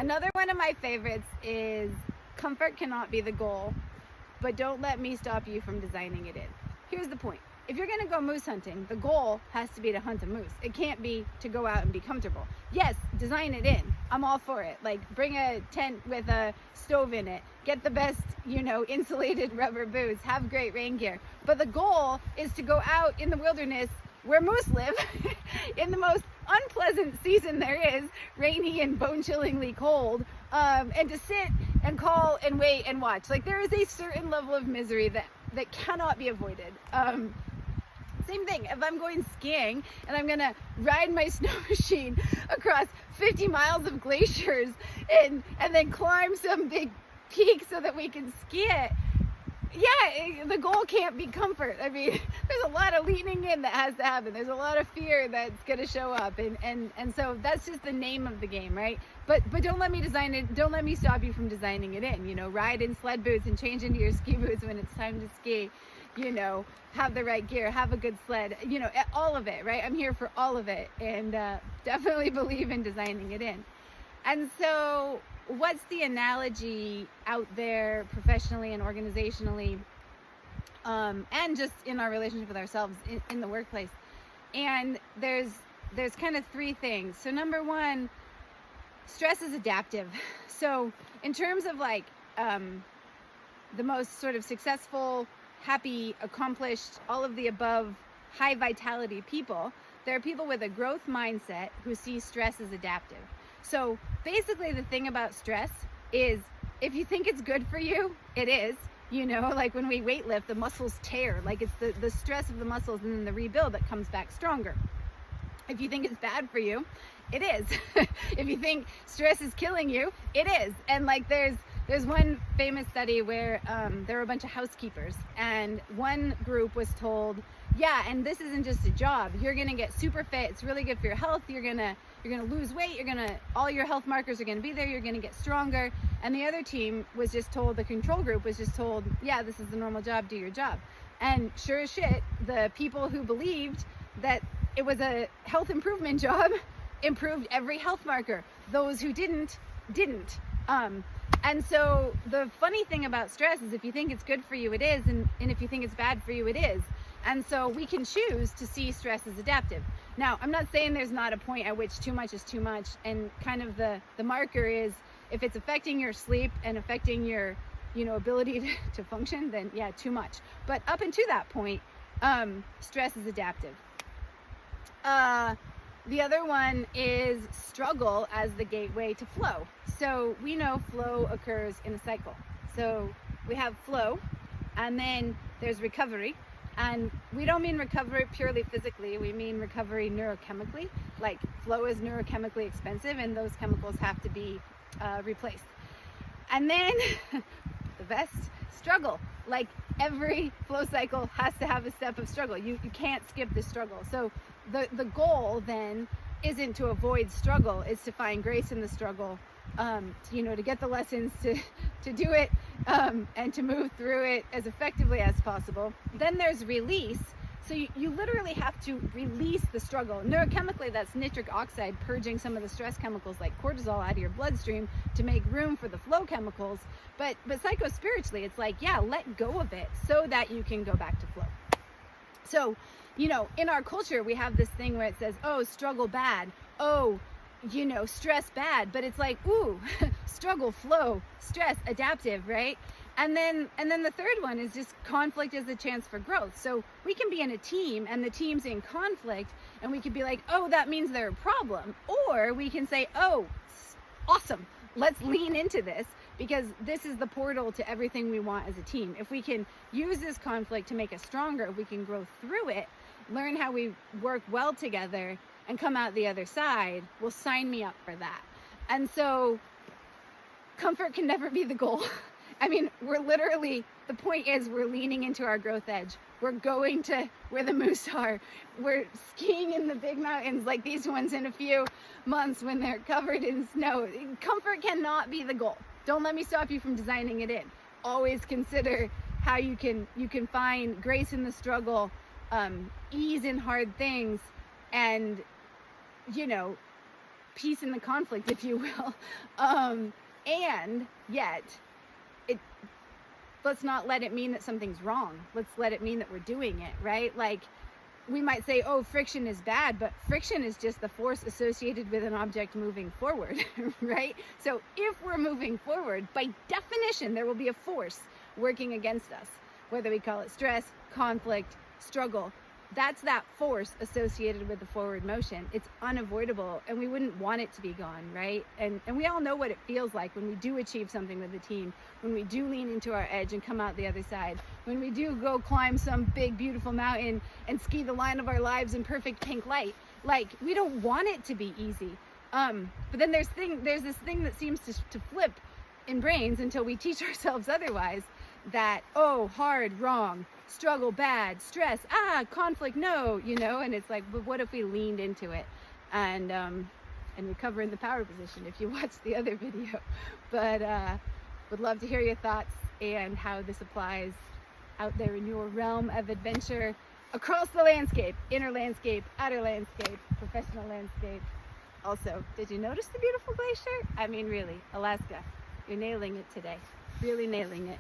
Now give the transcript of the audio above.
Another one of my favorites is comfort cannot be the goal, but don't let me stop you from designing it in. Here's the point. If you're going to go moose hunting, the goal has to be to hunt a moose. It can't be to go out and be comfortable. Yes, design it in. I'm all for it. Like, bring a tent with a stove in it. Get the best, insulated rubber boots. Have great rain gear. But the goal is to go out in the wilderness where moose live in the most unpleasant season there is, rainy and bone-chillingly cold, and to sit and call and wait and watch. Like, there is a certain level of misery that cannot be avoided. Same thing, if I'm going skiing and I'm gonna ride my snow machine across 50 miles of glaciers and then climb some big peak so that we can ski it, the goal can't be comfort. I mean, there's a lot of leaning in that has to happen. There's a lot of fear that's gonna show up, and so that's just the name of the game, right? But don't let me design it. Don't let me stop you from designing it in. Ride in sled boots and change into your ski boots when it's time to ski. Have the right gear, have a good sled. All of it, right? I'm here for all of it, and definitely believe in designing it in. And so, what's the analogy out there professionally and organizationally, and just in our relationship with ourselves in the workplace? And there's kind of three things. So number one, stress is adaptive. So in terms of the most sort of successful, happy, accomplished, all of the above, high vitality people, there are people with a growth mindset who see stress as adaptive. So basically the thing about stress is, if you think it's good for you, it is. Like when we weightlift, the muscles tear. Like, it's the stress of the muscles and then the rebuild that comes back stronger. If you think it's bad for you, it is. If you think stress is killing you, it is. And there's one famous study where there were a bunch of housekeepers, and one group was told, yeah, and this isn't just a job. You're gonna get super fit. It's really good for your health. You're gonna lose weight. All your health markers are gonna be there. You're gonna get stronger. And the other team was just told, the control group was just told, yeah, this is the normal job. Do your job. And sure as shit, the people who believed that it was a health improvement job improved every health marker. Those who didn't. And so the funny thing about stress is, if you think it's good for you, it is. And if you think it's bad for you, it is. And so we can choose to see stress as adaptive. Now, I'm not saying there's not a point at which too much is too much. And kind of the marker is, if it's affecting your sleep and affecting your, ability to function, then yeah, too much. But up until that point, stress is adaptive. The other one is struggle as the gateway to flow. So we know flow occurs in a cycle. So we have flow, and then there's recovery. And we don't mean recovery purely physically, we mean recovery neurochemically. Like, flow is neurochemically expensive, and those chemicals have to be replaced. And then the best, struggle. Like, every flow cycle has to have a step of struggle. You can't skip the struggle. So the goal then isn't to avoid struggle, it's to find grace in the struggle, to get the lessons to do it, and to move through it as effectively as possible. Then there's release. So you literally have to release the struggle. Neurochemically, that's nitric oxide purging some of the stress chemicals like cortisol out of your bloodstream to make room for the flow chemicals. But psycho-spiritually, it's like, yeah, let go of it so that you can go back to flow. So, in our culture, we have this thing where it says, oh, struggle bad. Oh, stress bad. But it's like, ooh, struggle, flow, stress, adaptive, right? And then the third one is just conflict as a chance for growth. So we can be in a team and the team's in conflict, and we could be like, oh, that means they're a problem. Or we can say, oh, awesome, let's lean into this, because this is the portal to everything we want as a team. If we can use this conflict to make us stronger, if we can grow through it, learn how we work well together, and come out the other side, well, sign me up for that. And so comfort can never be the goal. I mean, the point is, we're leaning into our growth edge. We're going to where the moose are. We're skiing in the big mountains like these ones in a few months when they're covered in snow. Comfort cannot be the goal. Don't let me stop you from designing it in. Always consider how you can find grace in the struggle, ease in hard things, and peace in the conflict, if you will. And yet, let's not let it mean that something's wrong. Let's let it mean that we're doing it, right? Like, we might say, oh, friction is bad, but friction is just the force associated with an object moving forward, right? So if we're moving forward, by definition, there will be a force working against us, whether we call it stress, conflict, struggle. That's that force associated with the forward motion. It's unavoidable, and we wouldn't want it to be gone, right? And we all know what it feels like when we do achieve something with the team, when we do lean into our edge and come out the other side, when we do go climb some big, beautiful mountain and ski the line of our lives in perfect pink light. Like, we don't want it to be easy. But then there's this thing that seems to flip in brains until we teach ourselves otherwise, that, oh, hard, wrong, struggle, bad, stress, conflict, no, and it's like, but what if we leaned into it and recover in the power position, if you watch the other video. But would love to hear your thoughts and how this applies out there in your realm of adventure across the landscape, inner landscape, outer landscape, professional landscape. Also, did you notice the beautiful glacier? I mean, really, Alaska, you're nailing it today, really nailing it.